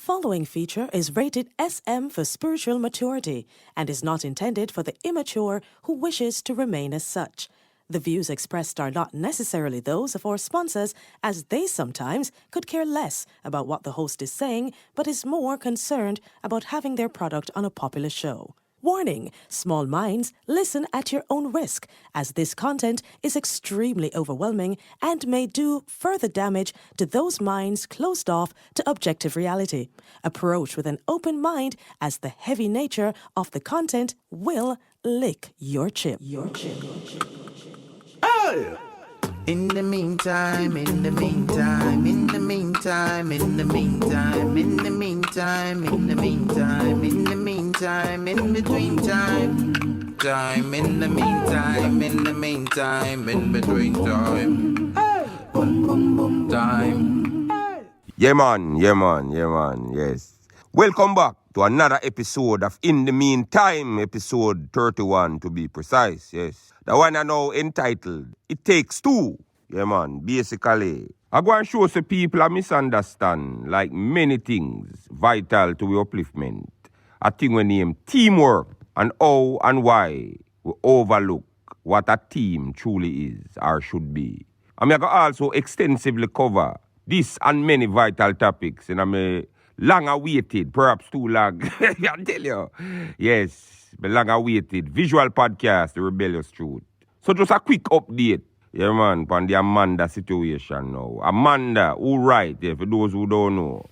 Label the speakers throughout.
Speaker 1: following feature is rated SM for spiritual maturity and is not intended for the immature who wishes to remain as such. The views expressed are not necessarily those of our sponsors, as they sometimes could care less about what the host is saying, but is more concerned about having their product on a popular show. Warning, small minds, listen at your own risk, as this content is extremely overwhelming and may do further damage to those minds closed off to objective reality. Approach with an open mind, as the heavy nature of the content will lick your chip.
Speaker 2: Oh! In the meantime, in the meantime, in the meantime, in the meantime, in the meantime, in the meantime, in the meantime, in between time, time, in the meantime, in the meantime, in between time, time.
Speaker 3: Yeah man, yes. Welcome back to another episode of In the Meantime, episode 31 to be precise, yes. The one I know entitled, It Takes Two. Yeah man, basically, I go and show some people a misunderstand, like many things vital to your upliftment. A thing we name teamwork, and how and why we overlook what a team truly is or should be. I'm going to also extensively cover this and many vital topics in a long-awaited, perhaps too long, I tell you. Yes, the long-awaited visual podcast, The Rebellious Truth. So just a quick update, yeah man, on the Amanda situation now. Amanda, who write, yeah, for those who don't know,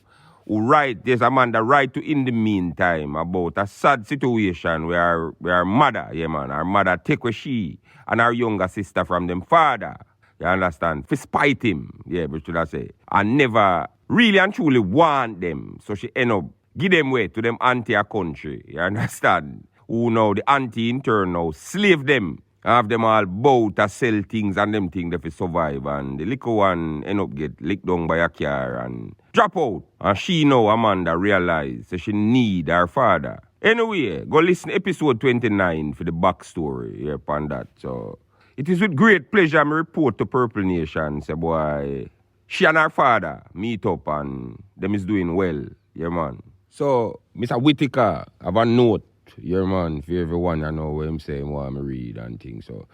Speaker 3: who write, yes, Amanda write to In the Meantime about a sad situation where her mother, yeah man, her mother take away she and her younger sister from them father. You understand? For spite him, yeah, but should I say, and never really and truly want them. So she end up give them way to them auntie a country. You understand? Who now the auntie in turn now slave them. Have them all bow to sell things and them things that survive. And the little one end up get licked down by a car and drop out. And she now, Amanda, realize that she need her father. Anyway, go listen to episode 29 for the backstory upon that. So it is with great pleasure I report to Purple Nation, say boy, she and her father meet up and them is doing well, yeah man. So, Mr. Whitaker have a note, yeah man, for everyone I know what him say, what I'm read and things. So,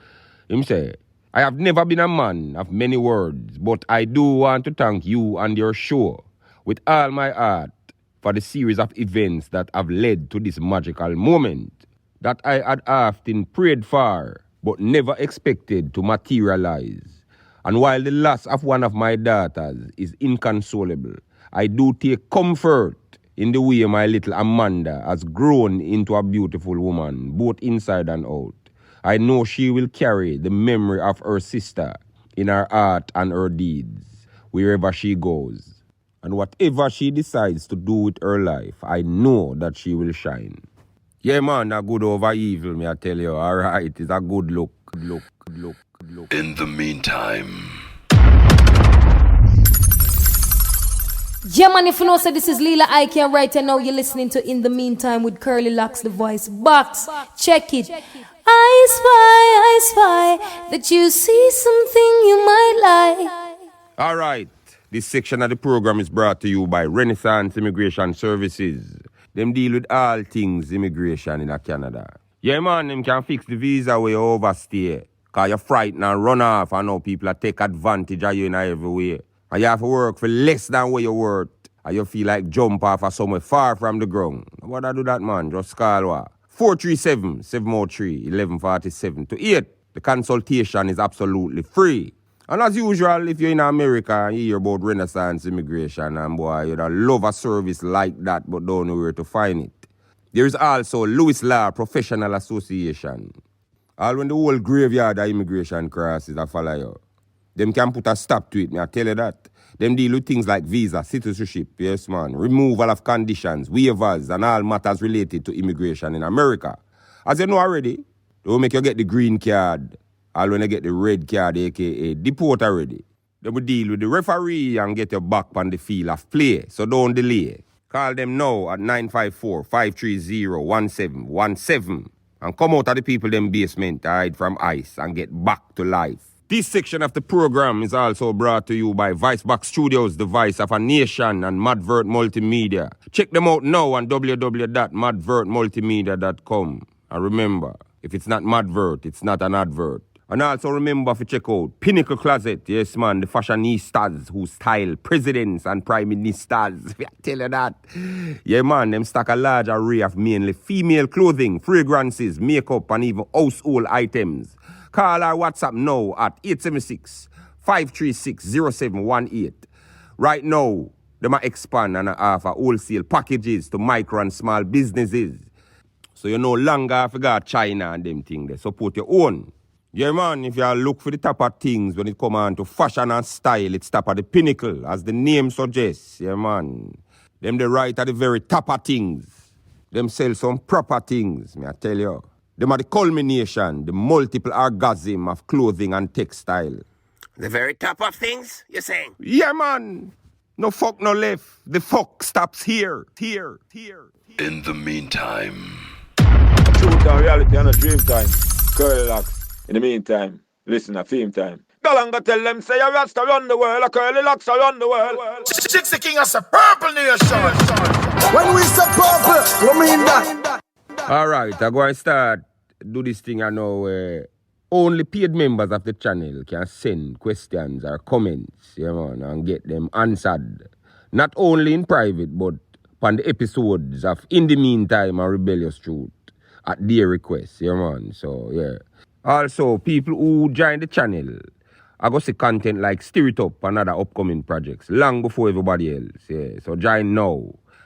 Speaker 3: him say, I have never been a man of many words, but I do want to thank you and your show with all my heart for the series of events that have led to this magical moment that I had often prayed for but never expected to materialize. And while the loss of one of my daughters is inconsolable, I do take comfort in the way my little Amanda has grown into a beautiful woman, both inside and out. I know she will carry the memory of her sister in her heart and her deeds, wherever she goes. And whatever she decides to do with her life, I know that she will shine. Yeah, man, a good over evil, me I tell you. All right, it's a good look.
Speaker 4: In the meantime.
Speaker 5: Yeah, man, if you know, so this is Leela Ike and right now you're listening to In the Meantime with CurlyLoxx, the voice box. Check it. I spy that you see something you might like.
Speaker 3: All right, this section of the program is brought to you by Renaissance Immigration Services. Them deal with all things immigration in Canada. Yeah, man, them can fix the visa where you overstay. Because you're frightened and run off and now people are take advantage of you in every way. And you have to work for less than what you're worth. And you feel like jump off of somewhere far from the ground. What I do that, man? Just call what? 437-703-1147 to 8. The consultation is absolutely free. And as usual, if you're in America and you hear about Renaissance Immigration, and boy, you'd love a service like that but don't know where to find it. There is also Lewis Law Professional Association. All when the whole graveyard of immigration crosses a follow you. Them can put a stop to it, me I tell you that. Them deal with things like visa, citizenship, yes man, removal of conditions, waivers, and all matters related to immigration in America. As you know already, they will make you get the green card. All when you get the red card, aka deport already. They will deal with the referee and get you back on the field of play, so don't delay. Call them now at 954-530-1717 and come out of the people them basement to hide from ICE and get back to life. This section of the program is also brought to you by Vicebox Studios, the voice of a nation, and Madvert Multimedia. Check them out now on www.madvertmultimedia.com. And remember, if it's not Madvert, it's not an advert. And also remember to check out Pinnacle Closet. Yes, man, the fashionistas who style presidents and prime ministers. I tell you that. Yeah, man, them stock a large array of mainly female clothing, fragrances, makeup, and even household items. Call our WhatsApp now at 876-536-0718. Right now, they might expand and offer wholesale packages to micro and small businesses. So you no longer forgot China and them things. They support your own. Yeah, man, if you look for the top of things when it comes on to fashion and style, it's top of the pinnacle, as the name suggests. Yeah, man. Them they right at the very top of things. Them sell some proper things, me I tell you. Them are the culmination, the multiple orgasm of clothing and textile.
Speaker 6: The very top of things, you're saying?
Speaker 3: Yeah, man. No fuck, no left. The fuck stops here.
Speaker 4: In the meantime.
Speaker 7: Truth and reality and a dream time. CurlyLoxx. In the meantime, listen to Fame Time. Galanga tell them say a Rasta run the world, a CurlyLoxx run the world.
Speaker 8: 60 King is a purple nation. When we say purple, we mean that.
Speaker 3: Alright, I'm going to start do this thing I know only paid members of the channel can send questions or comments, yeah, man, and get them answered. Not only in private, but on the episodes of In the Meantime and Rebellious Truth at their request, yeah, man. So, yeah. Also, people who join the channel, I go see content like Stir It Up and other upcoming projects long before everybody else, yeah. So, join now.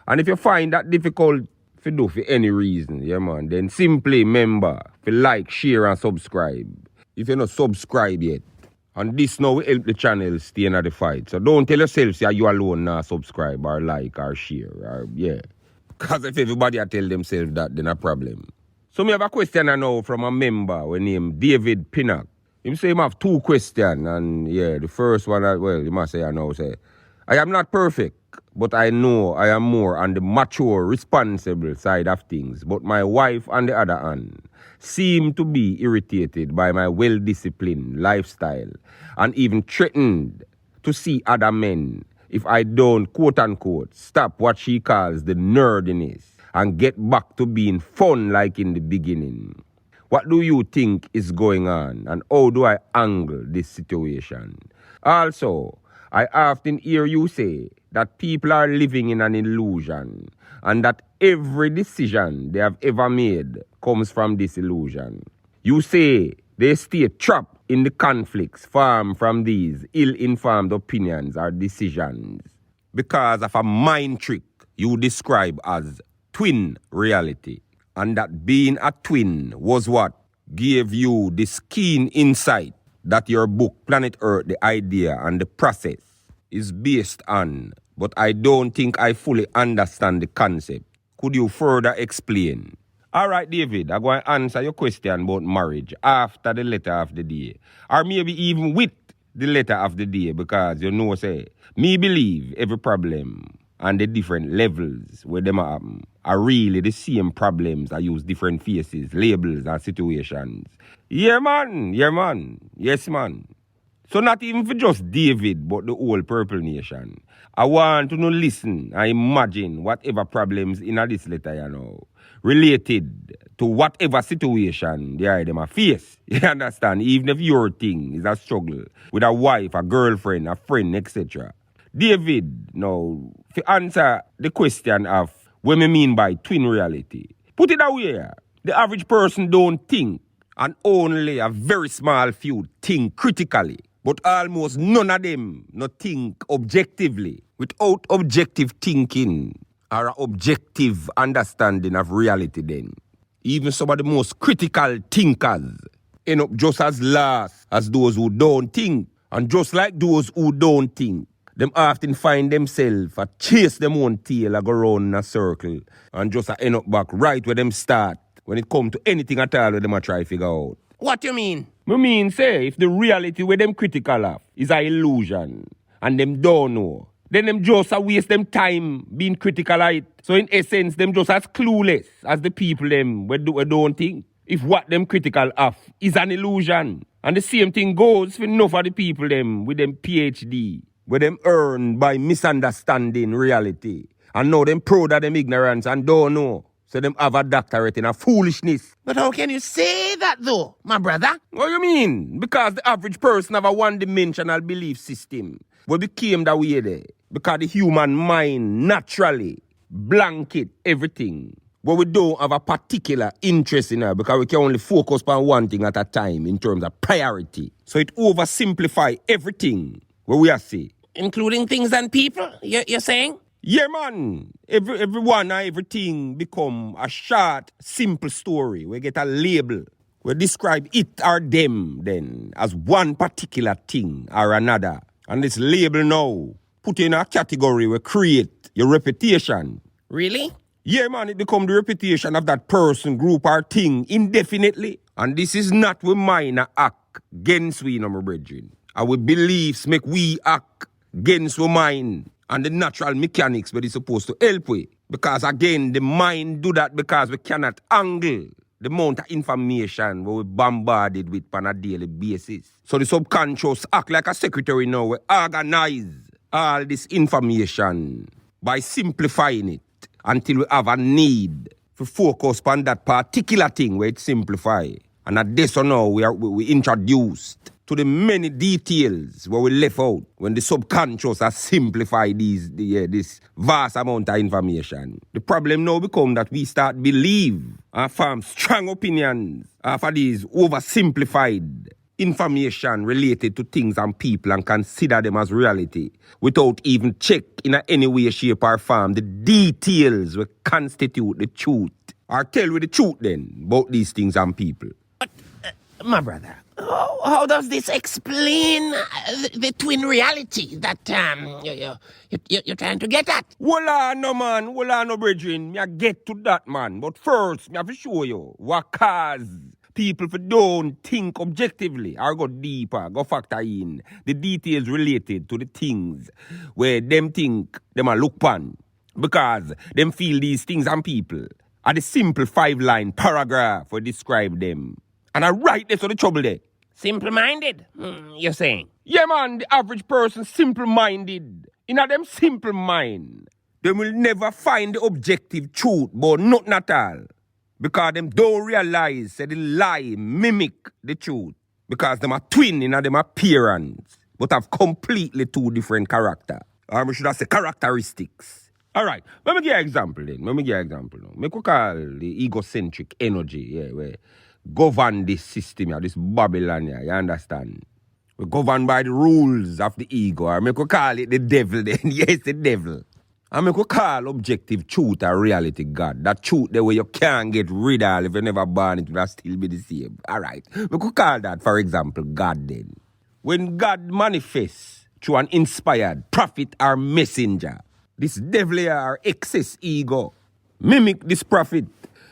Speaker 3: And if you find that difficult to do for any reason, yeah, man, then simply remember to like, share, and subscribe. If you're not subscribed yet, and this now will help the channel stay in the fight. So don't tell yourself that you alone now subscribe or like or share, or yeah. Because if everybody tell themselves that, then a problem. So me have a question I know from a member named David Pinnock. He say he have two questions, and yeah, the first one, well, he must say I know, say, I am not perfect, but I know I am more on the mature, responsible side of things. But my wife, on the other hand, seem to be irritated by my well-disciplined lifestyle and even threatened to see other men if I don't, quote-unquote, stop what she calls the nerdiness and get back to being fun like in the beginning. What do you think is going on, and how do I angle this situation? Also, I often hear you say that people are living in an illusion and that every decision they have ever made comes from this illusion. You say they stay trapped in the conflicts formed from these ill-informed opinions or decisions because of a mind trick you describe as twin reality. And that being a twin was what gave you this keen insight that your book, Planet Earth, the idea and the process, is based on. But I don't think I fully understand the concept. Could you further explain? All right, David, I'm going to answer your question about marriage after the letter of the day. Or maybe even with the letter of the day, because you know, say, me believe every problem and the different levels where them are really the same problems. I use different faces, labels, and situations. Yeah, man. Yes, man. So not even for just David, but the whole Purple Nation. I want to listen and imagine whatever problems in this letter, you know, related to whatever situation they are them a face. You understand? Even if your thing is a struggle with a wife, a girlfriend, a friend, etc. David, now, to answer the question of what we mean by twin reality, put it away. The average person don't think, and only a very small few think critically. But almost none of them not think objectively. Without objective thinking or an objective understanding of reality then, even some of the most critical thinkers end up just as lost as those who don't think. And just like those who don't think, them often find themselves chase them own tail and go round in a circle and just end up back right where them start when it come to anything at all where them a try figure out.
Speaker 6: What you mean?
Speaker 3: I mean, say, if the reality where them critical of is an illusion and them don't know, then them just waste them time being critical of it. So in essence, them just as clueless as the people them where don't think. If what them critical of is an illusion. And the same thing goes for enough of the people them with them PhD, where them earn by misunderstanding reality. And now them proud of them ignorance and don't know. So them have a doctorate in a foolishness.
Speaker 6: But how can you say that though, my brother?
Speaker 3: What do you mean? Because the average person have a one-dimensional belief system. We became that way there. Because the human mind naturally blanket everything. But we don't have a particular interest in it because we can only focus on one thing at a time in terms of priority. So it oversimplifies everything what we are saying.
Speaker 6: Including things and people, you're saying?
Speaker 3: Yeah, man. Everyone and everything become a short, simple story. We get a label. We describe it or them then as one particular thing or another. And this label now put in a category we create your reputation.
Speaker 6: Really?
Speaker 3: Yeah, man, it become the reputation of that person, group, or thing indefinitely. And this is not we minor act against we, no, my brethren. Our beliefs make we act against we mind and the natural mechanics where it's supposed to help we. Because again, the mind do that because we cannot angle the amount of information we bombarded with on a daily basis. So the subconscious act like a secretary now. We organize all this information by simplifying it until we have a need to focus on that particular thing where it simplify. And at this or now, we introduced to the many details where we left out when the subconscious has simplified this vast amount of information. The problem now becomes that we start believe and form strong opinions for these oversimplified information related to things and people and consider them as reality without even check in any way, shape or form the details will constitute the truth or tell you the truth then about these things and people.
Speaker 6: But, my brother, how does this explain the twin reality that you're trying to get at?
Speaker 3: Well, no, man. Well, no, brethren. Me I get to that, man. But first, me have to show you what cause people don't think objectively or go deeper, go factor in the details related to the things where them think them a look pan. Because them feel these things and people are the simple 5-line paragraph for describe them. And I write this to the trouble there.
Speaker 6: Simple-minded, you're saying?
Speaker 3: Yeah, man, the average person simple-minded. In a them simple mind, they will never find the objective truth, but nothing at all. Because them don't realize that the lie mimic the truth. Because them are twin in them appearance, but have completely two different character. Or we should have say characteristics. All right, let me give you an example then. Let me give you an example now. We could call the egocentric energy, where govern this system, this Babylon, you understand? We govern by the rules of the ego, or we could call it the devil then. Yes, the devil. And we could call objective truth or reality God. That truth the way you can't get rid of if you never born it will still be the same. All right. We could call that, for example, God then. When God manifests through an inspired prophet or messenger, this devil or excess ego mimic this prophet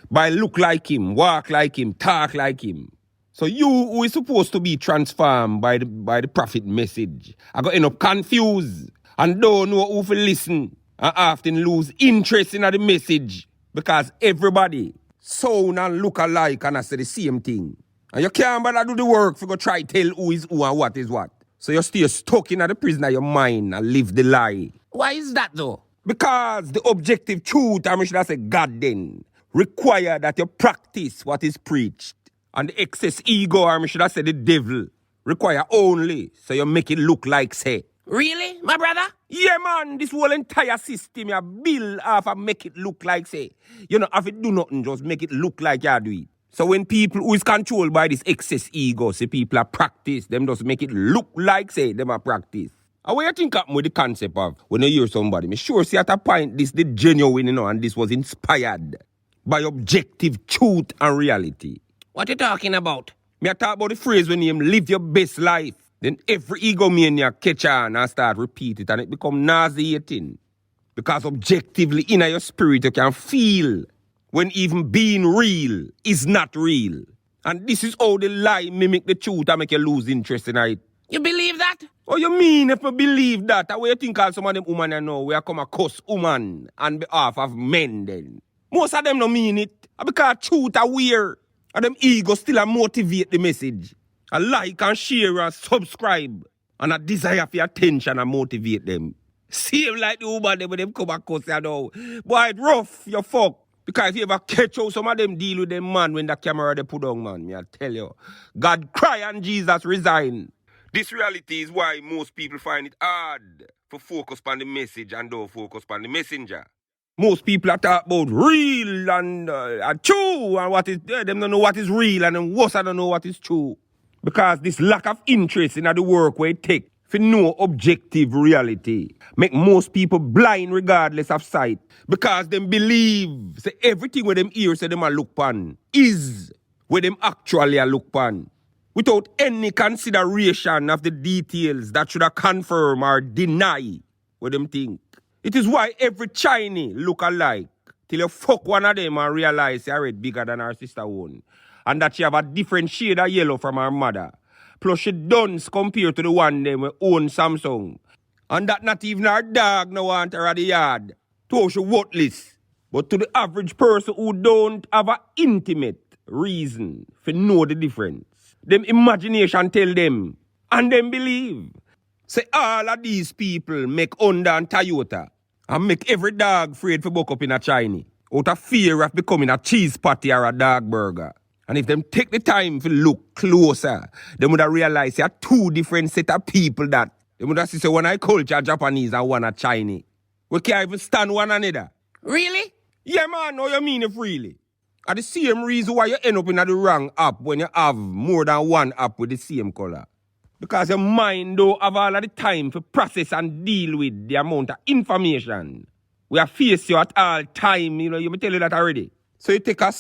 Speaker 3: by look like him, walk like him, talk like him. So you who is supposed to be transformed by the prophet message are going to end up confused and don't know who to listen and often lose interest in the message because everybody sound and look alike and I say the same thing. And you can't bother do the work for go try tell who is who and what is what. So you stay stuck in the prison of your mind and live the lie.
Speaker 6: Why is that though?
Speaker 3: Because the objective truth, I should have said God then, require that you practice what is preached. And the excess ego, or should I say the devil, require only so you make it look like say.
Speaker 6: Really, my brother?
Speaker 3: Yeah, man, this whole entire system you build off and make it look like say. You know, if it do nothing, just make it look like you do it. So when people who is controlled by this excess ego, say people are practice, them just make it look like say them are practice. And what you think happen with the concept of when you hear somebody, me sure see at a point this the genuine, you know, and this was inspired by objective truth and reality.
Speaker 6: What you talking about?
Speaker 3: Me I talk about the phrase when you live your best life. Then every egomaniac catch on and start repeat it and it become nauseating. Because objectively in your spirit you can feel when even being real is not real. And this is how the lie mimic the truth and make you lose interest in it.
Speaker 6: You believe that?
Speaker 3: Oh, you mean if you believe that? How you think all some of them women you know we are come a cuss woman on behalf of men then? Most of them don't mean it. Because truth are weird. And them ego still motivate the message. A like and share and subscribe. And a desire for attention and motivate them. Same like the woman them when them come across you know. Boy, it rough, you fuck. Because if you ever catch out some of them deal with them man when the camera they put on, man, me I tell you. God cry and Jesus resign. This reality is why most people find it hard to focus on the message and don't focus on the messenger. Most people are talk about real and true and what is them don't know what is real and then worse I don't know what is true. Because this lack of interest in the work where it take for no objective reality make most people blind regardless of sight. Because them believe say everything where them hear say them a look pan is where them actually a look pan. Without any consideration of the details that should have confirm or deny what them think. It is why every Chinese look alike till you fuck one of them and realize you're red bigger than her sister one. And that she have a different shade of yellow from her mother. Plus she duns compared to the one them who own Samsung. And that not even her dog no want her at the yard. So she worthless. But to the average person who don't have an intimate reason for know the difference, them imagination tell them, and them believe. Say all of these people make Honda and Toyota and make every dog afraid for buck up in a Chinese out of fear of becoming a cheese patty or a dog burger. And if them take the time to look closer, they would have realized there are two different set of people that they would have see one I culture Japanese and one a Chinese. We can't even stand one another.
Speaker 6: Really?
Speaker 3: Yeah, man, how you mean if really? Are the same reason why you end up in the wrong app when you have more than one app with the same color. Because your mind don't have all of the time to process and deal with the amount of information. We are face you at all time, you may tell you that already. So you take a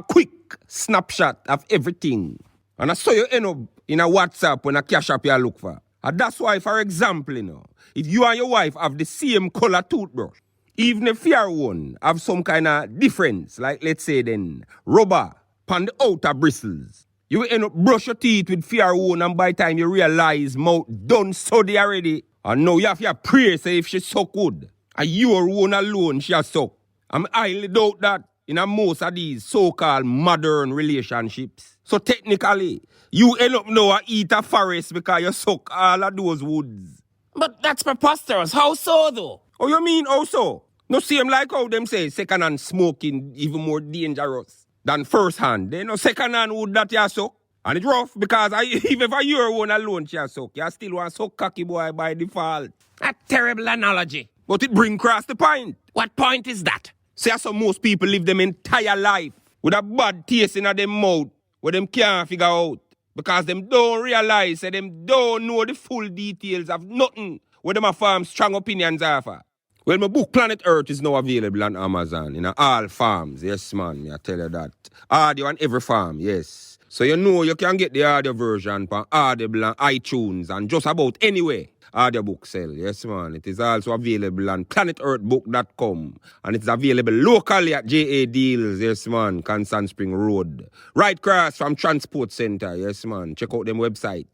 Speaker 3: quick snapshot of everything. And I saw you end up in a WhatsApp when a cash app you look for. And that's why, for example, if you and your wife have the same color toothbrush, even if your one have some kind of difference, like let's say then, rubber upon the outer bristles, you will end up brush your teeth with fear one and by the time you realize mouth done soddy already. And now you have to pray say if she suck good. And your one alone she has suck. I'm highly doubt that in a most of these so-called modern relationships. So technically, you end up now eat a forest because you suck all of those woods.
Speaker 6: But that's preposterous. How so though?
Speaker 3: Oh, you mean how so? No same like how them say second-hand smoking even more dangerous than first-hand. They know second-hand wood that you suck. And it's rough because even if you're one alone you suck, you still want to suck cocky boy by default.
Speaker 6: A terrible analogy.
Speaker 3: But it bring across the point.
Speaker 6: What point is that?
Speaker 3: See how most people live them entire life with a bad taste in their mouth where them can't figure out. Because them don't realize that them don't know the full details of nothing where them a farm strong opinions offer. Well, my book Planet Earth is now available on Amazon in all farms. Yes, man, I tell you that. Audio on every farm, yes. So you know you can get the audio version from Audible and iTunes and just about anywhere audiobook sell. Yes, man. It is also available on planetearthbook.com and it's available locally at JA Deals. Yes, man. Constant Spring Road. Right across from Transport Center. Yes, man. Check out them website.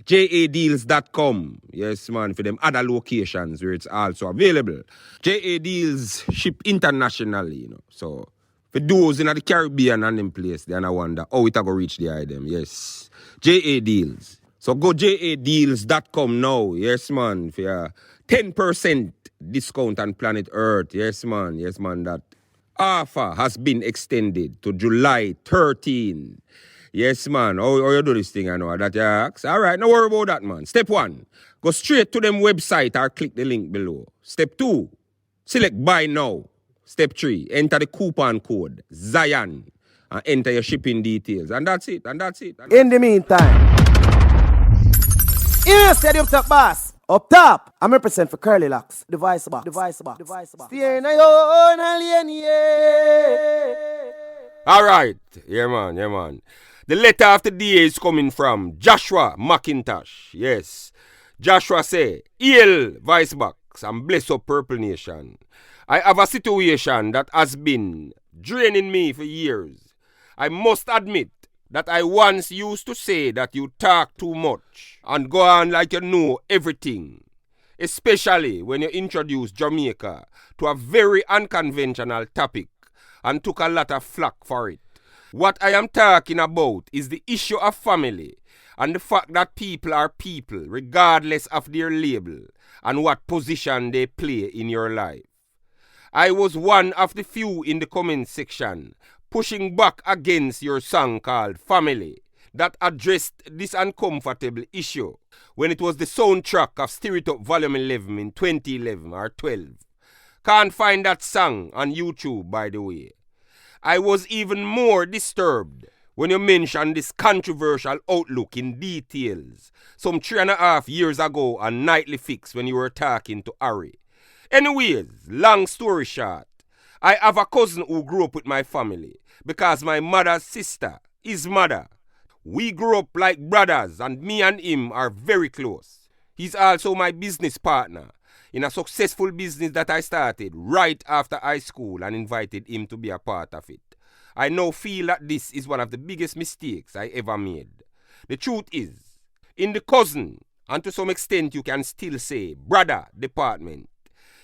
Speaker 3: jadeals.com. Yes, man. For them other locations where it's also available. JA Deals ship internationally, So for those in the Caribbean and them place, then I wonder how it go reach the item. Yes. JA Deals. So go jadeals.com now. Yes, man. For a 10% discount on Planet Earth. Yes, man. Yes, man. That offer has been extended to July 13. Yes, man. How you do this thing, I know that you ask. All right, no worry about that, man. Step 1, go straight to them website or click the link below. Step 2, select buy now. Step 3, enter the coupon code Zion and enter your shipping details. And that's it.
Speaker 9: In the meantime, here said up top boss. Up top, I'm represent for CurlyLoxx, the voice box. Stay in your own alien, yeah.
Speaker 3: All right. Yeah, man. The letter of the day is coming from Joshua McIntosh. Yes. Joshua say, Hail, voice box, and bless up Purple Nation. I have a situation that has been draining me for years. I must admit that I once used to say that you talk too much and go on like you know everything, especially when you introduce Jamaica to a very unconventional topic and took a lot of flack for it. What I am talking about is the issue of family and the fact that people are people regardless of their label and what position they play in your life. I was one of the few in the comment section pushing back against your song called Family that addressed this uncomfortable issue when it was the soundtrack of Stir It Up Volume 11 in 2011 or 12. Can't find that song on YouTube, by the way. I was even more disturbed when you mentioned this controversial outlook in details some 3.5 years ago on Nightly Fix when you were talking to Harry. Anyways, long story short, I have a cousin who grew up with my family because my mother's sister, his mother. We grew up like brothers and me and him are very close. He's also my business partner in a successful business that I started right after high school and invited him to be a part of it. I now feel that this is one of the biggest mistakes I ever made. The truth is, in the cousin, and to some extent you can still say brother department,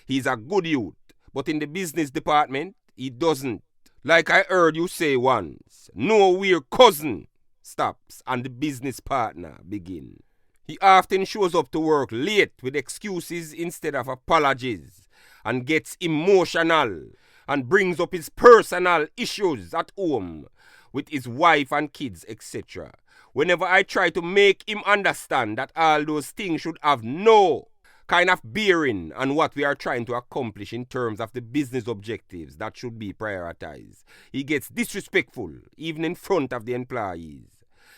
Speaker 3: he's a good youth, but in the business department, he doesn't. Like I heard you say once, know where cousin stops and the business partner begin. He often shows up to work late with excuses instead of apologies and gets emotional and brings up his personal issues at home with his wife and kids, etc. Whenever I try to make him understand that all those things should have no kind of bearing on what we are trying to accomplish in terms of the business objectives that should be prioritized, he gets disrespectful even in front of the employees.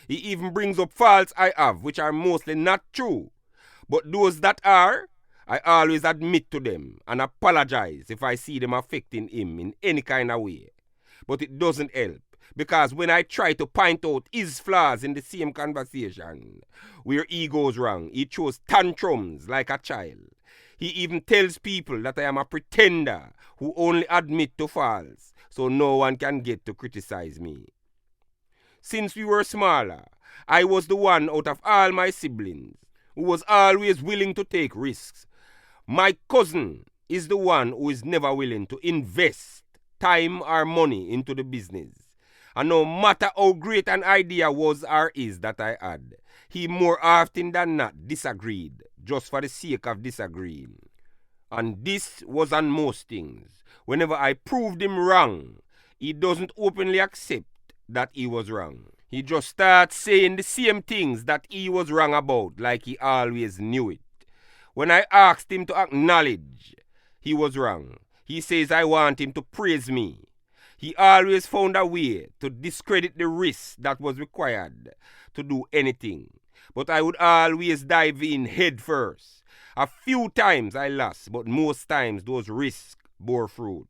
Speaker 3: He even brings up faults I have, which are mostly not true. But those that are, I always admit to them and apologize if I see them affecting him in any kind of way. But it doesn't help, because when I try to point out his flaws in the same conversation, where he goes wrong, he throws tantrums like a child. He even tells people that I am a pretender who only admit to faults, so no one can get to criticize me. Since we were smaller, I was the one out of all my siblings who was always willing to take risks. My cousin is the one who is never willing to invest time or money into the business. And no matter how great an idea was or is that I had, he more often than not disagreed, just for the sake of disagreeing. And this was on most things. Whenever I proved him wrong, he doesn't openly accept that he was wrong. He just starts saying the same things that he was wrong about, like he always knew it. When I asked him to acknowledge he was wrong, he says I want him to praise me. He always found a way to discredit the risk that was required to do anything. But I would always dive in head first. A few times I lost, but most times those risks bore fruit.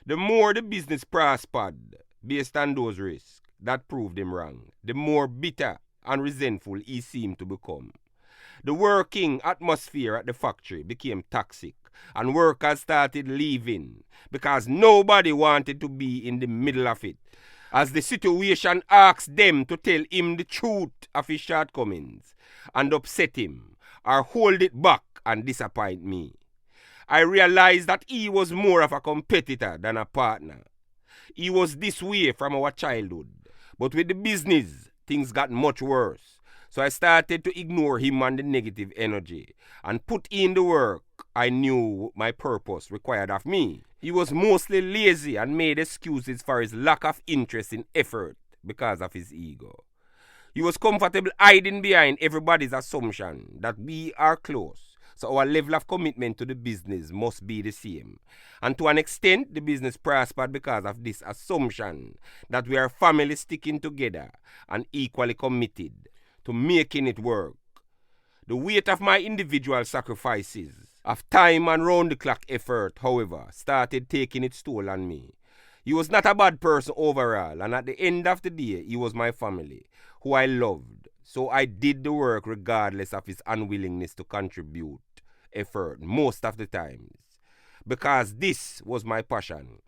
Speaker 3: The more the business prospered based on those risks that proved him wrong, the more bitter and resentful he seemed to become. The working atmosphere at the factory became toxic, and workers started leaving because nobody wanted to be in the middle of it, as the situation asked them to tell him the truth of his shortcomings and upset him or hold it back and disappoint me. I realized that he was more of a competitor than a partner. He was this way from our childhood, but with the business, things got much worse. So I started to ignore him and the negative energy and put in the work I knew my purpose required of me. He was mostly lazy and made excuses for his lack of interest in effort because of his ego. He was comfortable hiding behind everybody's assumption that we are close, so our level of commitment to the business must be the same. And to an extent, the business prospered because of this assumption that we are family sticking together and equally committed to making it work. The weight of my individual sacrifices of time and round-the-clock effort, however, started taking its toll on me. He was not a bad person overall, and at the end of the day, he was my family, who I loved. So I did the work regardless of his unwillingness to contribute effort most of the times, because this was my passion.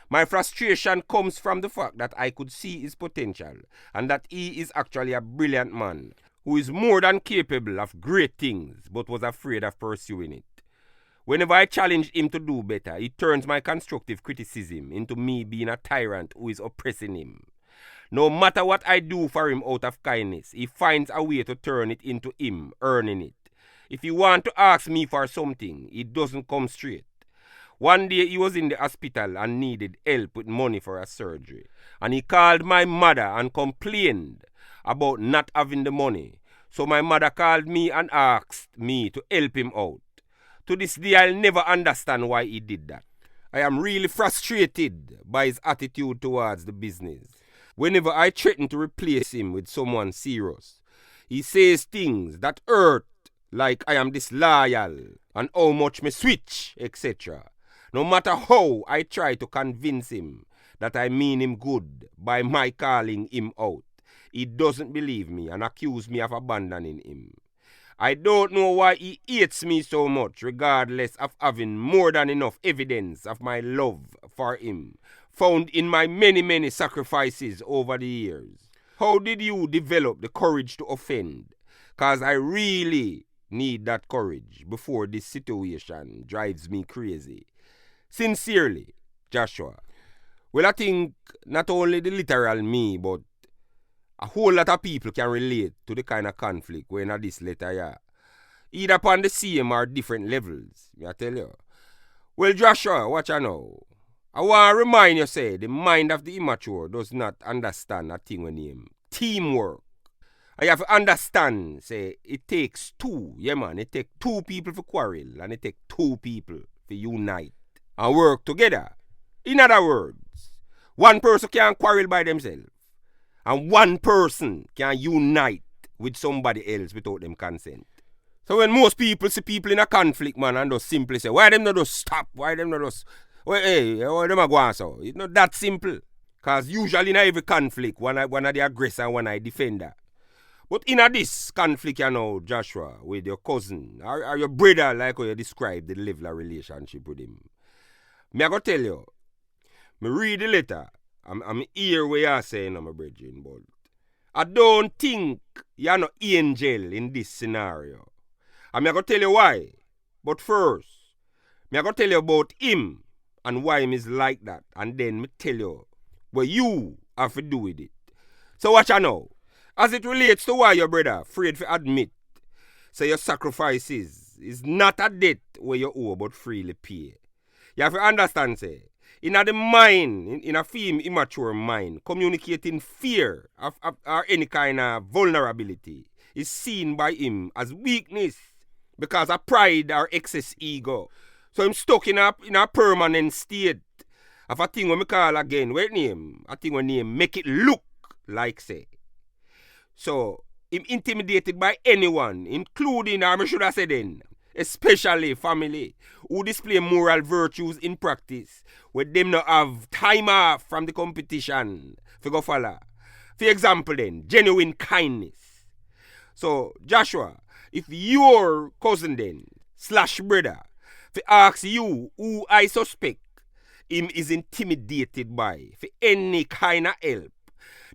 Speaker 3: My frustration comes from the fact that I could see his potential and that he is actually a brilliant man who is more than capable of great things but was afraid of pursuing it. Whenever I challenge him to do better, he turns my constructive criticism into me being a tyrant who is oppressing him. No matter what I do for him out of kindness, he finds a way to turn it into him earning it. If he want to ask me for something, it doesn't come straight. One day he was in the hospital and needed help with money for a surgery. And he called my mother and complained about not having the money. So my mother called me and asked me to help him out. To this day, I'll never understand why he did that. I am really frustrated by his attitude towards the business. Whenever I threaten to replace him with someone serious, he says things that hurt, like I am disloyal and how much me switch, etc. No matter how I try to convince him that I mean him good by my calling him out, he doesn't believe me and accuse me of abandoning him. I don't know why he hates me so much, regardless of having more than enough evidence of my love for him, found in my many sacrifices over the years. How did you develop the courage to offend? Cause I really need that courage before this situation drives me crazy. Sincerely, Joshua. Well, I think not only the literal me, but a whole lot of people can relate to the kind of conflict when at this letter, yeah. Either upon the same or different levels, I tell you. Well, Joshua, watch you know. I want to remind you, say, the mind of the immature does not understand a thing we name teamwork. I have to understand, say, it takes two, yeah man, it takes two people for quarrel and it takes two people for unite and work together. In other words, one person can quarrel by themselves and one person can unite with somebody else without them consent. So when most people see people in a conflict, man, and just simply say, why them not just stop? Why them not just, well, hey, why them a go on so? It's not that simple. Because usually in every conflict, one of the aggressor and one of the defender. But in this conflict, you know, Joshua, with your cousin, or your brother, like how you described the level of relationship with him, me I go tell you, me read the letter, I'm hear what you're saying, my brethren, but I don't think you're no angel in this scenario. And I go tell you why. But first, I go tell you about him and why him is like that. And then me tell you what you have to do with it. So watch you know. As it relates to why your brother afraid to admit, say your sacrifices is not a debt where you owe but freely pay. You have to understand, say, in the mind, in a film immature mind, communicating fear or any kind of vulnerability is seen by him as weakness because of pride or excess ego. So I'm stuck in a permanent state of a thing what me call again, what name? A thing what name make it look like say. So I'm intimidated by anyone, including, or I should have said then, especially family, who display moral virtues in practice, where them not have time off from the competition for go follow. For example then, genuine kindness. So Joshua, if your cousin then, / brother, for ask you who I suspect him is intimidated by for any kind of help,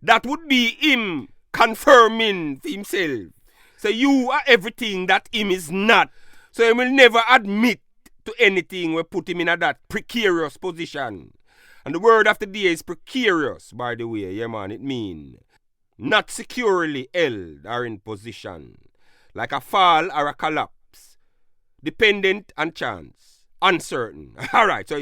Speaker 3: that would be him confirming for himself. So you are everything that him is not. So he will never admit to anything we put him in that precarious position. And the word of the day is precarious, by the way, yeah man, it means not securely held or in position. Like a fall or a collapse. Dependent on chance. Uncertain. Alright, so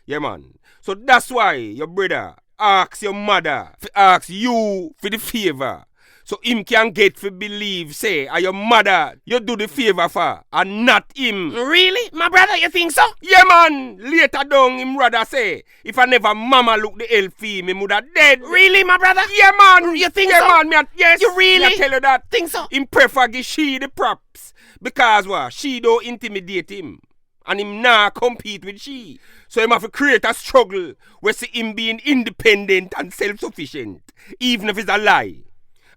Speaker 3: yeah man. So that's why your brother asks your mother to ask you for the favor. So him can get to believe, say, your mother, you do the favor for, and not him.
Speaker 6: Really? My brother, you think so?
Speaker 3: Yeah, man. Later down, him rather say, if I never mama look the hell for him, him would have dead.
Speaker 6: Really, my brother?
Speaker 3: Yeah, man.
Speaker 6: You think
Speaker 3: yeah,
Speaker 6: so?
Speaker 3: Man, yes.
Speaker 6: You really?
Speaker 3: I tell you that.
Speaker 6: Think so?
Speaker 3: Him prefer give she the props. Because what? She don't intimidate him. And him nah compete with she. So him have to create a struggle where see him being independent and self-sufficient. Even if it's a lie.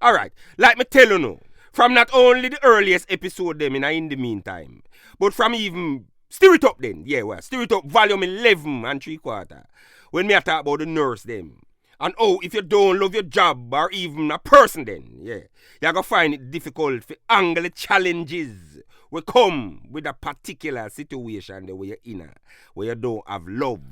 Speaker 3: Alright, like me tell you now, from not only the earliest episode them in the meantime, but from even Stir It Up then, Stir It Up volume 11 and 3/4, when me I talk about the nurse them. And if you don't love your job or even a person then, you're gonna find it difficult to angle the challenges will come with a particular situation where you're in, where you don't have love.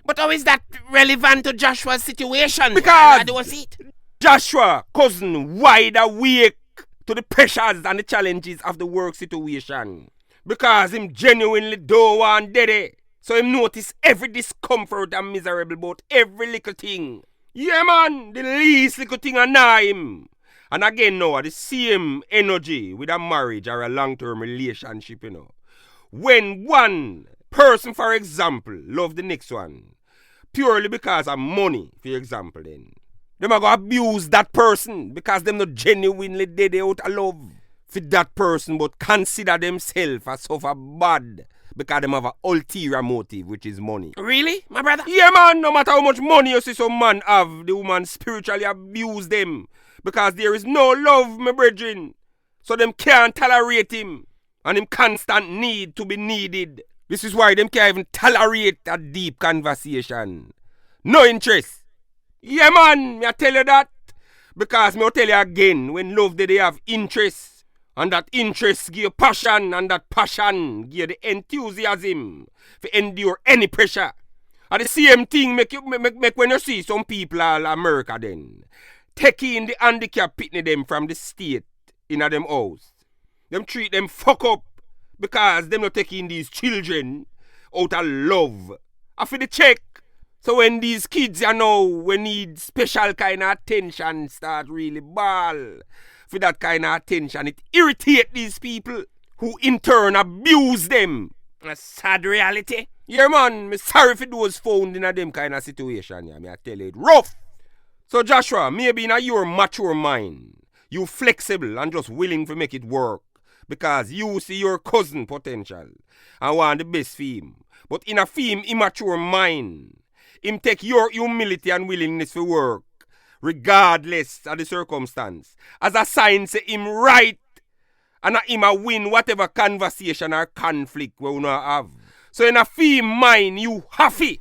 Speaker 6: But how is that relevant to Joshua's situation?
Speaker 3: Because
Speaker 6: I don't see it.
Speaker 3: Joshua, cousin, wide awake to the pressures and the challenges of the work situation. Because him genuinely don't want dead. So him notice every discomfort and miserable about every little thing. Yeah man, the least little thing annoy him. And again now, the same energy with a marriage or a long-term relationship, you know. When one person, for example, love the next one, purely because of money, for example, then, them are going to abuse that person because them not genuinely dead out of love for that person, but consider themselves as suffer bad because them have an ulterior motive, which is money.
Speaker 6: Really, my brother?
Speaker 3: Yeah, man, no matter how much money you see some man have, the woman spiritually abuse them because there is no love, my brethren. So them can't tolerate him and him constant need to be needed. This is why them can't even tolerate a deep conversation. No interest. Yeah, man, me I tell you that. Because me I tell you again, when love they have interest. And that interest give you passion, and that passion give you the enthusiasm to endure any pressure. And the same thing make when you see some people all America then taking the handicap pitney them from the state in a them house. Them treat them fuck up because them not taking these children out of love. After the check. So when these kids you know we need special kind of attention start really ball. For that kind of attention, it irritates these people who in turn abuse them.
Speaker 6: A sad reality.
Speaker 3: Yeah, man, me sorry for those found in a them kind of situation. Yeah, me I tell you, it rough. So Joshua, maybe in your mature mind, you flexible and just willing to make it work because you see your cousin potential and want the best for him. But in a him immature mind, him take your humility and willingness to work regardless of the circumstance, as a sign say him right and a him a win whatever conversation or conflict we not have. So in a fee mind, you happy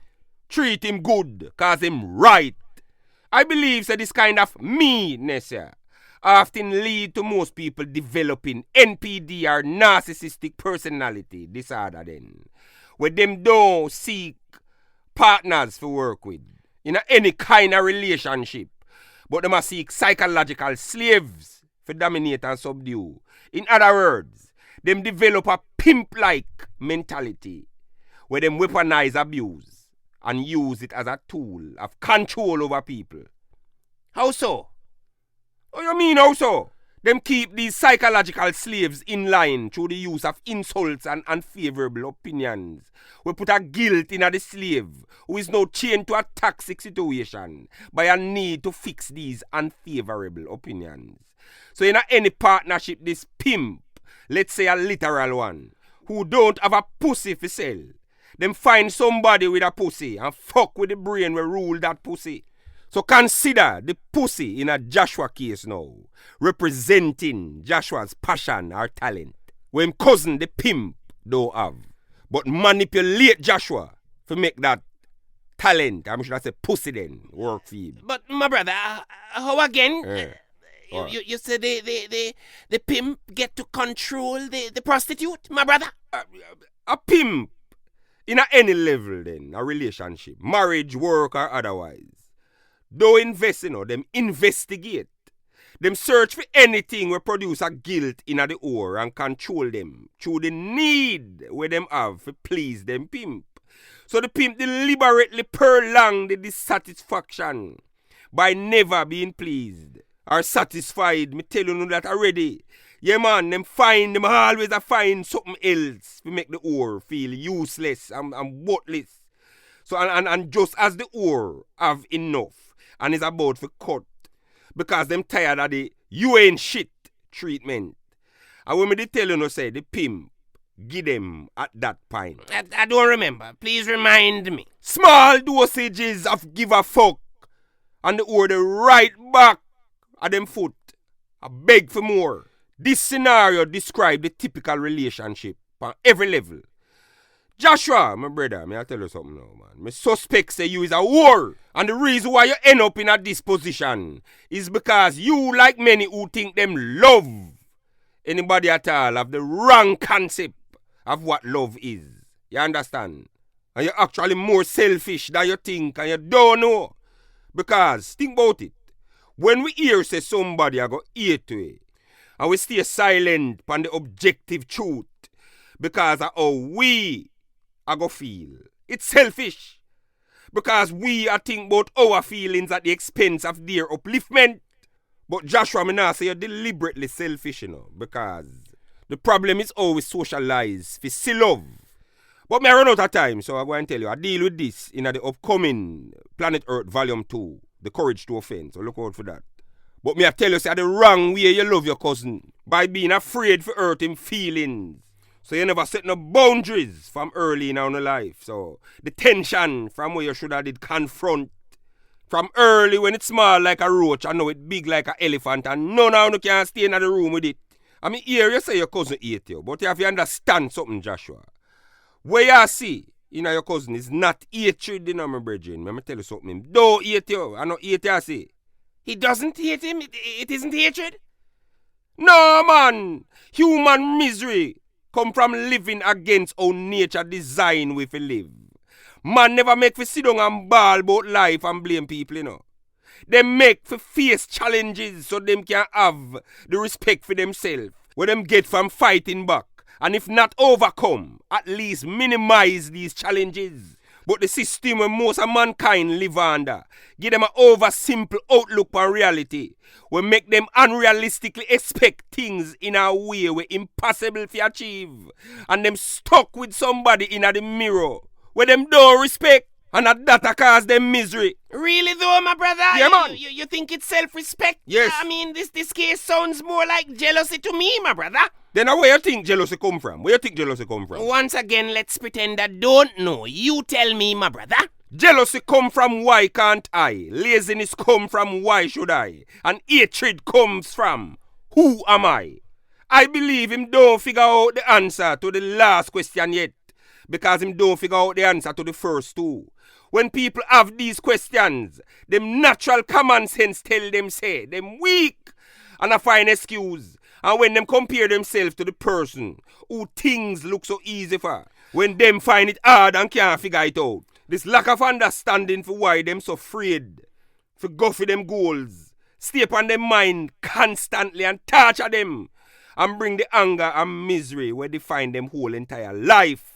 Speaker 3: treat him good cause him right. I believe that this kind of meanness often lead to most people developing NPD or narcissistic personality disorder then, where them don't seek partners to work with in any kind of relationship. But they must seek psychological slaves for dominate and subdue. In other words, them develop a pimp-like mentality where them weaponize abuse and use it as a tool of control over people.
Speaker 6: How so?
Speaker 3: What you mean how so? Them keep these psychological slaves in line through the use of insults and unfavorable opinions. We put a guilt in the slave who is now chained to a toxic situation by a need to fix these unfavorable opinions. So in any partnership, this pimp, let's say a literal one, who don't have a pussy for sell, them find somebody with a pussy and fuck with the brain will rule that pussy. So consider the pussy in a Joshua case now, representing Joshua's passion or talent, when cousin the pimp don't have, but manipulate Joshua to make that talent, I'm sure I say pussy then, work for him.
Speaker 6: But my brother, how again? You say the pimp get to control the prostitute, my brother?
Speaker 3: A pimp in any level then, a relationship, marriage, work or otherwise. Don't invest, them investigate. Them search for anything will produce a guilt in the oar and control them through the need where them have to please them pimp. So the pimp deliberately prolong the dissatisfaction by never being pleased or satisfied. Me tell you that already. Yeah man, them always find something else to make the oar feel useless and worthless. So and just as the oar have enough and is about to cut because them tired of the you ain't shit treatment. And when me tell you say the pimp give them at that point.
Speaker 6: I don't remember. Please remind me.
Speaker 3: Small dosages of give a fuck and the order right back at them foot. I beg for more. This scenario describes the typical relationship on every level. Joshua, my brother, may I tell you something now, man. My suspect say you is a whore. And the reason why you end up in this position is because you, like many who think them love anybody at all, have the wrong concept of what love is. You understand? And you're actually more selfish than you think and you don't know. Because, think about it. When we hear say somebody I go eat to it, and we stay silent on the objective truth because of how we I go feel. It's selfish. Because we are think about our feelings at the expense of their upliftment. But Joshua, me now say you're deliberately selfish, you know, because the problem is always socialized for see love. But me I run out of time, so I'm going to tell you, I deal with this in the upcoming Planet Earth Volume 2, The Courage to Offend, so look out for that. But me I tell you, say the wrong way you love your cousin, by being afraid for hurt him feelings. So you never set no boundaries from early in our life. So the tension from where you should have did confront from early when it's small like a roach and now it big like an elephant and none of you can stay in the room with it. I mean, here you say your cousin hate you, but you have to understand something, Joshua. What you see in your cousin is not hatred, you know, my brethren. Let me tell you something. Don't hate you. I know hate you, I say. He doesn't hate him. It isn't hatred. No, man. Human misery come from living against how nature design we to live. Man never make for sit down and bawl about life and blame people, you know. They make for face challenges so them can have the respect for themselves where them get from fighting back. And if not overcome, at least minimize these challenges. But the system where most of mankind live under, give them an over-simple outlook on reality, will make them unrealistically expect things in a way where impossible to achieve. And them stuck with somebody in the mirror, where them don't respect, and that cause them misery.
Speaker 6: Really though, my brother?
Speaker 3: Yeah, man.
Speaker 6: You think it's self-respect?
Speaker 3: Yes.
Speaker 6: I mean, this case sounds more like jealousy to me, my brother.
Speaker 3: Then where you think jealousy come from? Where you think jealousy come from?
Speaker 6: Once again, let's pretend I don't know. You tell me, my brother.
Speaker 3: Jealousy come from why can't I? Laziness come from why should I? And hatred comes from who am I? I believe him don't figure out the answer to the last question yet. Because him don't figure out the answer to the first two. When people have these questions, them natural common sense tell them say, them weak and I find excuse. And when them compare themselves to the person who things look so easy for, when them find it hard and can't figure it out, this lack of understanding for why them so afraid for go for them goals, stay upon them mind constantly and torture them and bring the anger and misery where they find them whole entire life.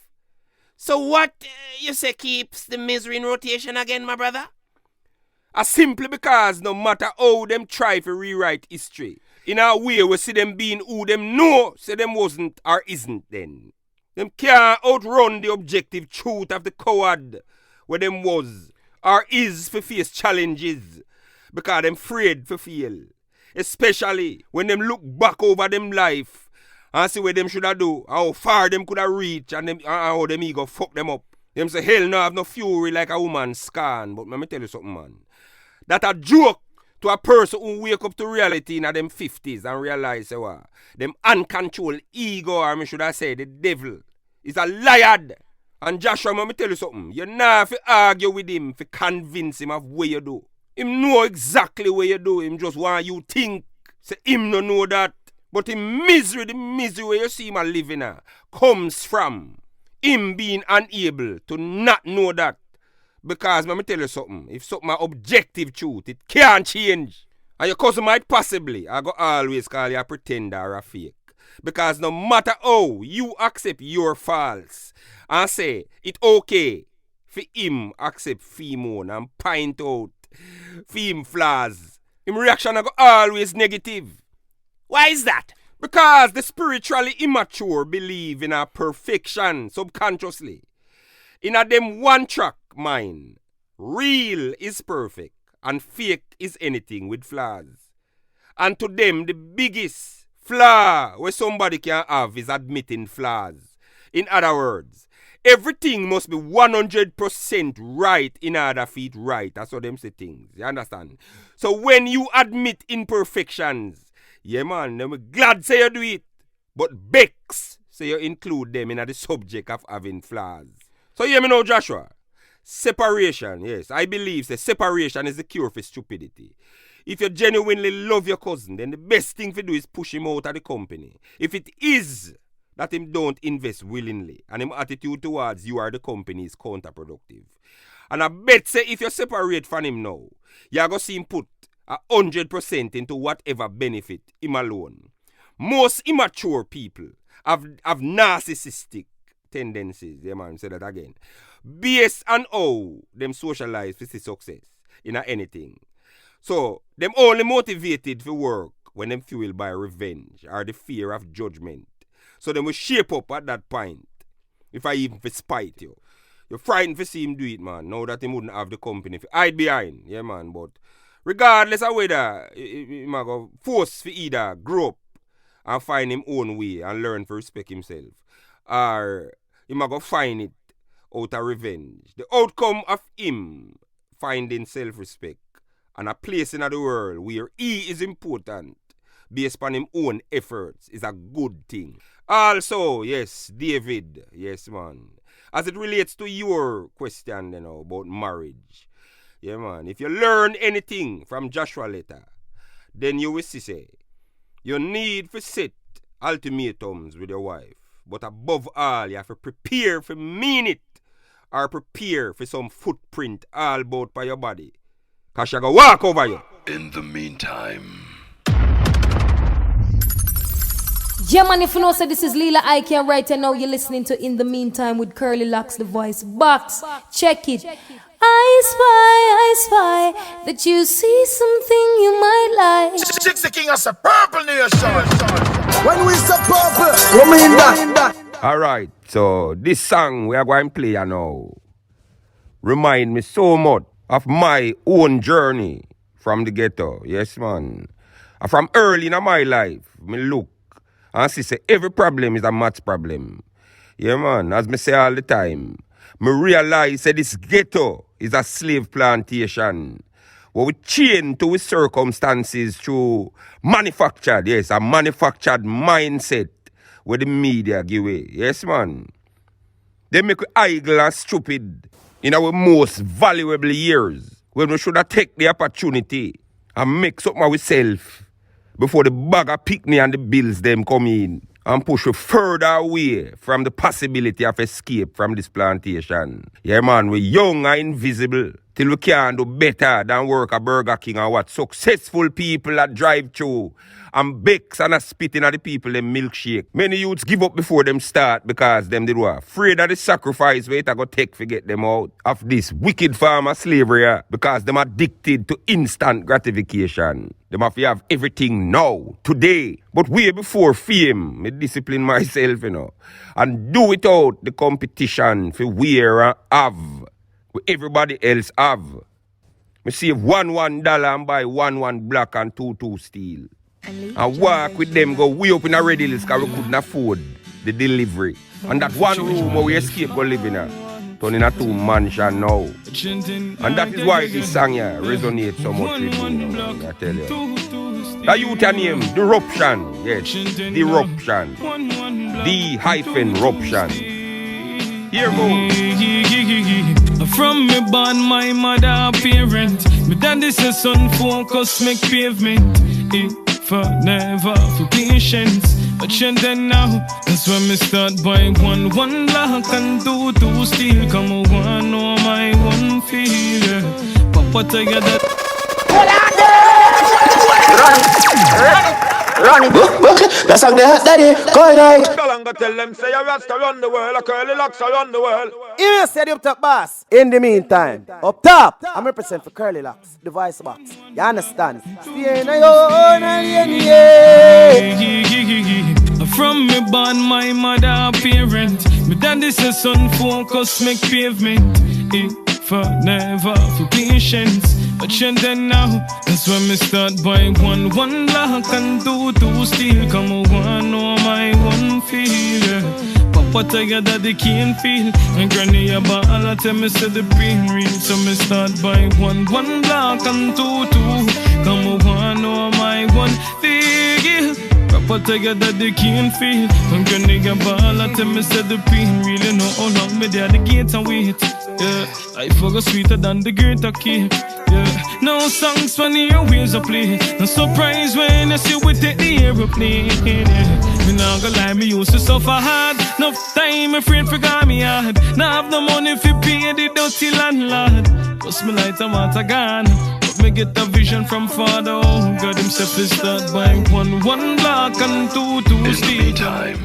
Speaker 6: So what you say keeps the misery in rotation again, my brother?
Speaker 3: Simply because no matter how them try to rewrite history, in a way we see them being who them know, say them wasn't or isn't then. Them can't outrun the objective truth of the coward where them was or is for face challenges because them afraid for fail. Especially when them look back over them life and see what them should have do, how far them could have reached and how them ego fuck them up. Them say, hell no, I have no fury like a woman scan. But let me tell you something, man. That a joke to a person who wake up to reality in them 50s and realize, say, what, them uncontrolled ego, or I should have said, the devil, is a liar. And Joshua, let me tell you something. You not have to argue with him to convince him of what you do. Him know exactly what you do. Him just want you think. Say, him no know that. But the misery where you see him living comes from him being unable to not know that. Because let me tell you something, if something objective truth, it can't change. And your cousin might possibly, I go always call you a pretender or a fake. Because no matter how you accept your faults and say it okay for him accept female and point out fem flaws, his reaction I go always negative.
Speaker 6: Why is that?
Speaker 3: Because the spiritually immature believe in a perfection subconsciously. In a them one track mind, real is perfect and fake is anything with flaws. And to them the biggest flaw where somebody can have is admitting flaws. In other words, everything must be 100% right in order for it right. That's what them say things. You understand? So when you admit imperfections, yeah man, I'm glad say you do it. But Bex say you include them in the subject of having flaws. So hear me now, Joshua. Separation, yes. I believe that separation is the cure for stupidity. If you genuinely love your cousin, then the best thing to do is push him out of the company. If it is that him don't invest willingly and him attitude towards you or the company is counterproductive. And I bet say if you separate from him now, you're going to see him put 100% into whatever benefit him alone. Most immature people have narcissistic tendencies. Yeah, man, say that again. Based on how them socialize for success in anything. So, them only motivated for work when them fueled by revenge or the fear of judgment. So, them will shape up at that point. If I even for spite you. You're frightened to see him do it, man. Now that he wouldn't have the company. Hide behind. Yeah, man. But regardless of whether he might go force for either grow up and find him own way and learn to respect himself. Or he might go find it out of revenge. The outcome of him finding self-respect and a place in the world where he is important based on his own efforts is a good thing. Also, yes, David, yes, man. As it relates to your question, about marriage, yeah, man. If you learn anything from Joshua letter, then you will see, say, you need to set ultimatums with your wife. But above all, you have to prepare for mean it or prepare for some footprint all about by your body. Because she go walk over you.
Speaker 4: In the meantime.
Speaker 5: Yeah, man, if you know, so this is Leela Ike and right now you're listening to In the Meantime with CurlyLoxx, the voice box. Check it. I spy that you see something you might like.
Speaker 8: Six the king of the purple nation. When we say purple, we mean that.
Speaker 3: Alright, so this song we are going to play now remind me so much of my own journey from the ghetto. Yes, man. And from early in my life, me look and see say every problem is a math problem. Yeah, man. As me say all the time, me realize that this ghetto is a slave plantation where we chain to its circumstances through manufactured, yes, a manufactured mindset where the media give away. Yes, man. They make we idle and stupid in our most valuable years when we should have taken the opportunity and make something of ourselves before the bag of picnic and the bills them come in and push you further away from the possibility of escape from this plantation. Yeah, man, we're young and invisible till we can't do better than work at Burger King and what successful people that drive through and bakes and a spitting at the people them milkshake. Many youths give up before them start because them did what? Afraid of the sacrifice where it go take to get them out of this wicked form of slavery because them addicted to instant gratification. Them have to have everything now, today. But way before fame, me discipline myself, and do without the competition for wear and have what everybody else have. Me save $1 and buy one black and two steel. And walk with them, go way up in a ready list because we couldn't afford the delivery. And that one room where we escape go live in turn in a 2 mansion now. And that is why this song here resonates so much with me, I tell you. The youth name, The Ruption. Yes, The Ruption. The-Ruption. Here go.
Speaker 10: From me born, my mother parent. Me daddy says son focus make pavement. If I never for patience. But then now, that's when me start buying one black and two steel. Come on, one know my one feel. Papa together.
Speaker 11: Run it, that's like that, daddy. Go ahead.
Speaker 7: Galanga tell them say a Rasta run the world, a CurlyLoxx run the world.
Speaker 9: You said up top, boss. In the meantime, up top, I'm represent for CurlyLoxx, the voice box. You understand? Stay in your own alien,
Speaker 10: From me born, my mother parent. Me daddy says son focus make pavement. If I never for patience. But then now, that's when me start buying one black and two steel. Come on, one know my one feel. Papa together the cane feel. And granny a ball, I tell me say the pain real. So me start buying one black and two. Come on, one know my one feel. Papa together the cane feel. And granny a ball, I tell me say the pain real. You know how long me there the gate and wait. Yeah, life go sweeter than the greater cake. Yeah, no songs when the airwaves are play. No surprise when I see we take the aeroplane. Yeah, me not gonna lie, me used to suffer hard. Enough time, my friend forgot me hard. Now have no money for pay the dirty landlord. Plus me light and water gone. But me get a vision from Father, oh God himself is start buying one block and two steel.
Speaker 4: In the meantime,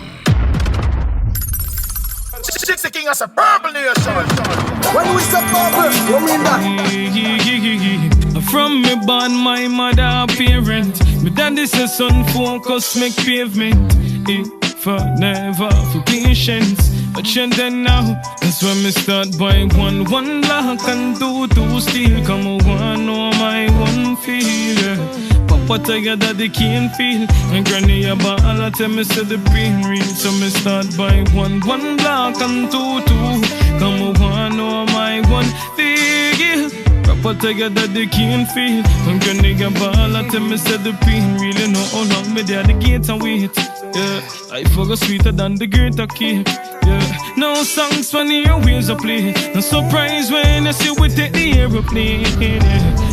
Speaker 8: 60 King as a purple nation. When we say purple, what mean that?
Speaker 10: From me born, my mother a parent. Me daddy say son focus make pavement. If I never for patience, but then now that's when me start buying one block and two steel. Come on, know my one feel. Yeah. Papa tell you that they can't feel. And granny a ball, I tell me say the pain real. So me start buying one block and two. Come on, know my one feel. Papa tell you that they can't feel. And granny a ball, I tell me say the pain real. You know how long me there the gate and wait. Yeah, life go sweeter than the greater cake. Yeah, no songs when the airwaves are play. No surprise when you see we take the aeroplane. Yeah.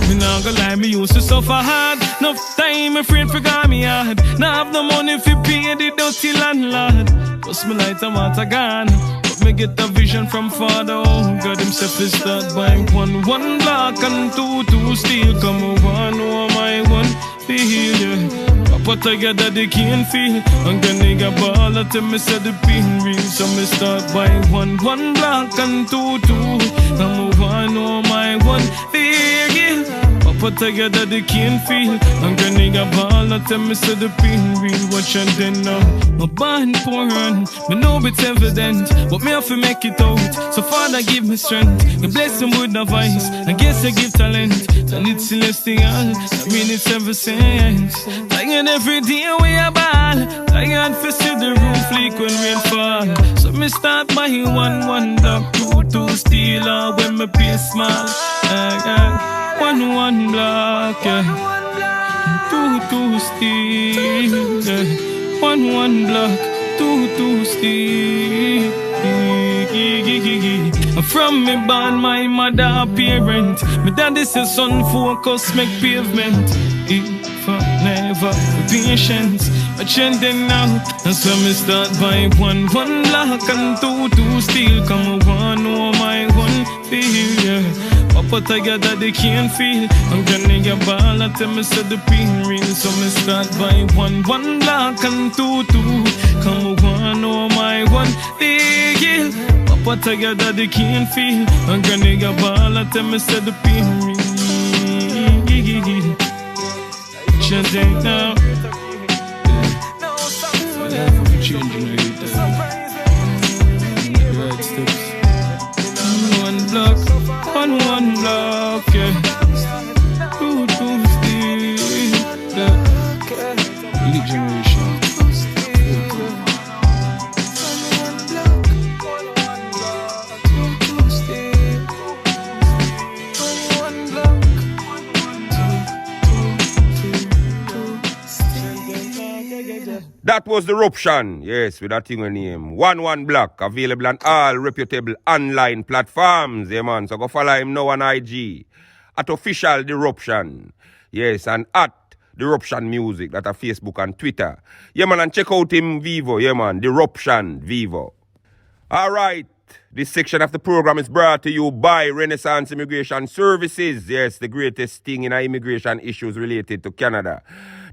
Speaker 10: Me nah gonna lie, me used to suffer hard. Enough time, my friend forgot me hard. Now have no money for pay the dirty landlord. Plus me light and water gone. But me get a vision from Father, oh God himself is start buying one block and two steel. Come over, know my one feel. Yeah. Papa tell you that they can't feel. And then nigga ball at me say the pain real. So me start buying one block and two. I move on, know my one feel. Papa tell you that they can't feel. And then nigga ball at me say the pain real. Watch and then now my band pour on. Me know it's evident, but me have to make it out. So Father give me strength. You bless him with the voice. I guess I give talent. And it's celestial. I mean it's ever since. Tired every day we a ball. Tired for see the roof leak when rain fall. So me start buying one block, two steel. When me pay small. One block, yeah. Two steel, yeah. One block, two steel. From me born, my mother a parent. Me daddy say son focus make pavement. If I never be patient, but then now that's when me start buying one block and two steel. Come on, know my one feel, yeah. Papa tell you that they can't feel. I'm gonna get ball, I tell me say the pain real. So me start buying one block and two. Come on, know my one feel. Papa tell you that they can't feel. I'm gonna get ball, I tell me say the pain real. Just ain't now. Changing right steps. One block, yeah. Two steel, yeah. Elite generation.
Speaker 3: That was the Eruption, yes, with that thing on name. 11 Block, available on all reputable online platforms, yeah man. So go follow him now on IG. At official The Eruption, yes, and at The Eruption Music, that are Facebook and Twitter. Yeah man, and check out him Vivo, yeah man, The Eruption Vivo. Alright, this section of the program is brought to you by Renaissance Immigration Services. Yes, the greatest thing in our immigration issues related to Canada.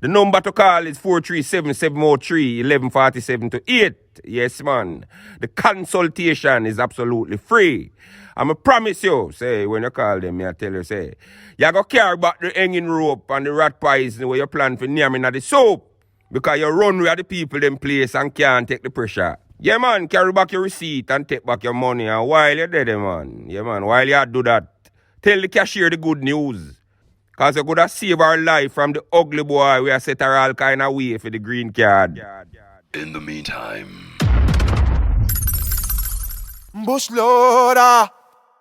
Speaker 3: The number to call is 437-703-1147-8. Yes, man. The consultation is absolutely free. And I promise you, say, when you call them, I tell you, say, you go carry back the hanging rope and the rat pies where you plan for nearming at the soap. Because you run where the people them place and can't take the pressure. Yeah, man, carry back your receipt and take back your money. And while you're there, man, yeah, man, while you do that, tell the cashier the good news. Because you could have saved our life from the ugly boy we have set her all kind of way for the green card.
Speaker 4: In the meantime.
Speaker 12: Bush loader.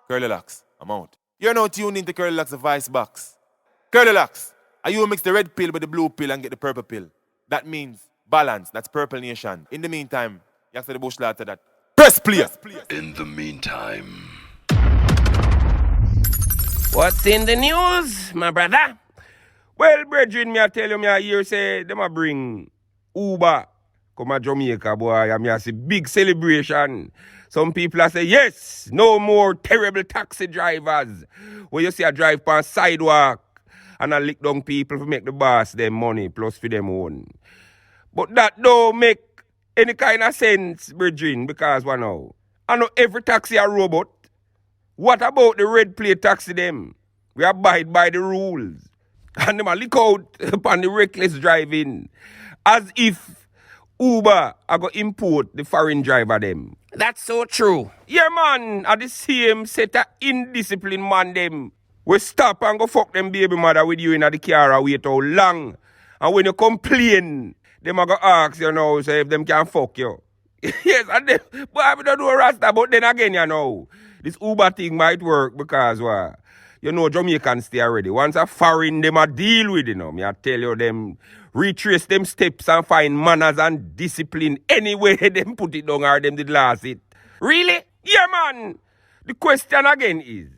Speaker 12: CurlyLoxx, I'm out. You're now tuned into CurlyLoxx, the Vice Box. CurlyLoxx, are you mix the red pill with the blue pill and get the purple pill? That means balance. That's Purple Nation. In the meantime, you have to the Bush loader that. Press play.
Speaker 4: In the meantime.
Speaker 3: What's in the news, my brother? Well, brethren, me I tell you, me I hear say, them a bring Uber come to Jamaica, boy, and me I see big celebration. Some people are say, yes, no more terrible taxi drivers. Where you see a drive on sidewalk and I lick down people to make the boss them money plus for them own. But that don't make any kind of sense, brethren, because I know every taxi a robot. What about the red plate taxi them? We abide by the rules. And them a lick out upon the reckless driving. As if Uber are going to import the foreign driver them.
Speaker 6: That's so true.
Speaker 3: Yeah, man, are the same set of indisciplined man them. We stop and go fuck them baby mother with you in the car and wait how long. And when you complain, them are going to ask you now, so if them can fuck you. Yes, and them, but I don't know Rasta, but then again, you know, this Uber thing might work because, you know, Jamaicans stay already. Once a foreign, them a deal with, you know. Me I tell you, them retrace them steps and find manners and discipline anyway them put it down or them did last it.
Speaker 6: Really?
Speaker 3: Yeah, man. The question again is,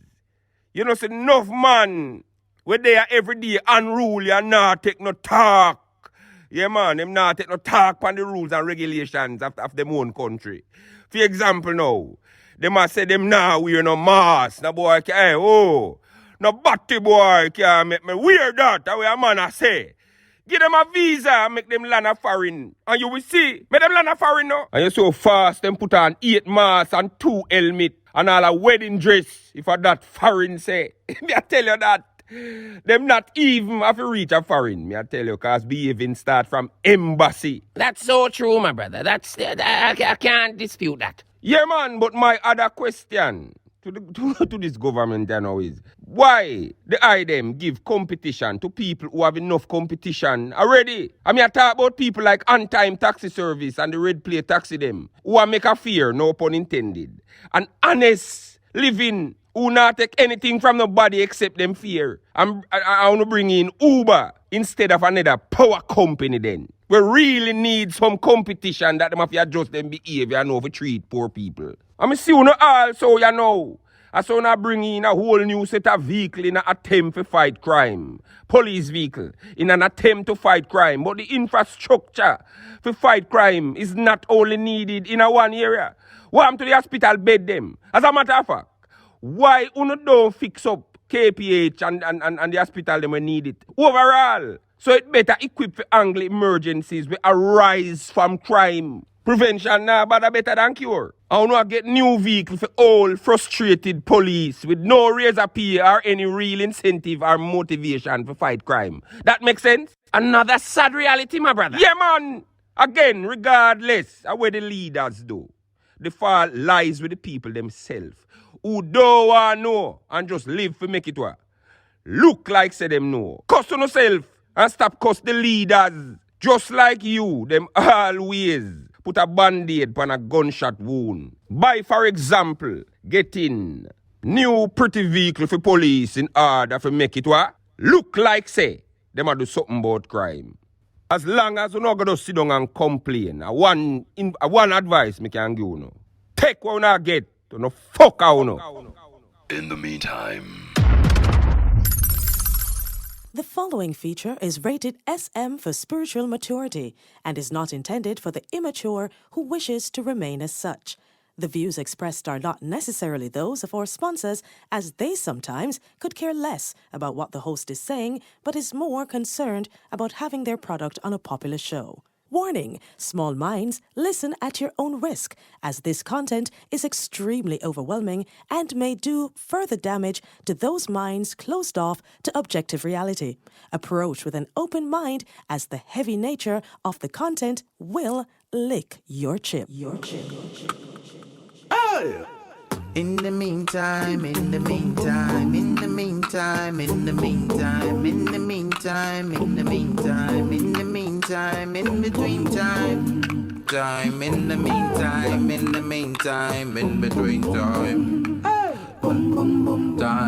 Speaker 3: you know, say enough man where they are every day unruly and not take no talk. Yeah, man, them not take no talk on the rules and regulations of them own country. For example now, they must say them now wear no mask. No boy can, hey, no batty boy can make me wear that. That's what a man a say. Give them a visa and make them land a foreign. And you will see, make them land a foreign now. And you so fast, them put on 8 masks and 2 helmet and all a wedding dress. If a that foreign say. Me I tell you that. Them not even have to reach a foreign. Me I tell you, cause behaving start from embassy.
Speaker 6: That's so true, my brother. I can't dispute that.
Speaker 3: Yeah, man, but my other question to this government now is, why the I them give competition to people who have enough competition already? I mean, I talk about people like on-time taxi service and the red plate taxi them, who are make a fear, no pun intended, and honest living, who not take anything from nobody except them fear. I want to bring in Uber instead of another power company then. We really need some competition that them have to adjust them behavior and over treat poor people. I see you know also, you know. I saw now bring in a whole new set of vehicle in an attempt to fight crime. Police vehicle in an attempt to fight crime. But the infrastructure to fight crime is not only needed in a one area. What happened to the hospital bed them? As a matter of fact, why you don't fix up KPH and the hospital them when need it? Overall. So it better equip for angle emergencies will arise from crime. Prevention now better than cure. I want to get new vehicle for all frustrated police with no razor pay or any real incentive or motivation to fight crime. That makes sense?
Speaker 6: Another sad reality, my brother.
Speaker 3: Yeah, man. Again, regardless of what the leaders do, the fault lies with the people themselves who don't want to know and just live to make it work. Look like say them know. Cuss on yourself and stop cuss the leaders. Just like you, them always put a band-aid on a gunshot wound. By, for example, getting new pretty vehicle for police in order to make it what? Look like say them a do something about crime. As long as you not going to sit down and complain, one advice me can give you know. Take what you not get, no fuck out no.
Speaker 4: In the meantime.
Speaker 1: The following feature is rated SM for spiritual maturity and is not intended for the immature who wishes to remain as such. The views expressed are not necessarily those of our sponsors, as they sometimes could care less about what the host is saying, but is more concerned about having their product on a popular show. Warning, small minds, listen at your own risk, as this content is extremely overwhelming and may do further damage to those minds closed off to objective reality. Approach with an open mind, as the heavy nature of the content will lick your chip.
Speaker 2: Hey! In the meantime, in the meantime, in the meantime, in the meantime, in the meantime, in the meantime, in the meantime, in between time, in the meantime, in the meantime, in between time, time.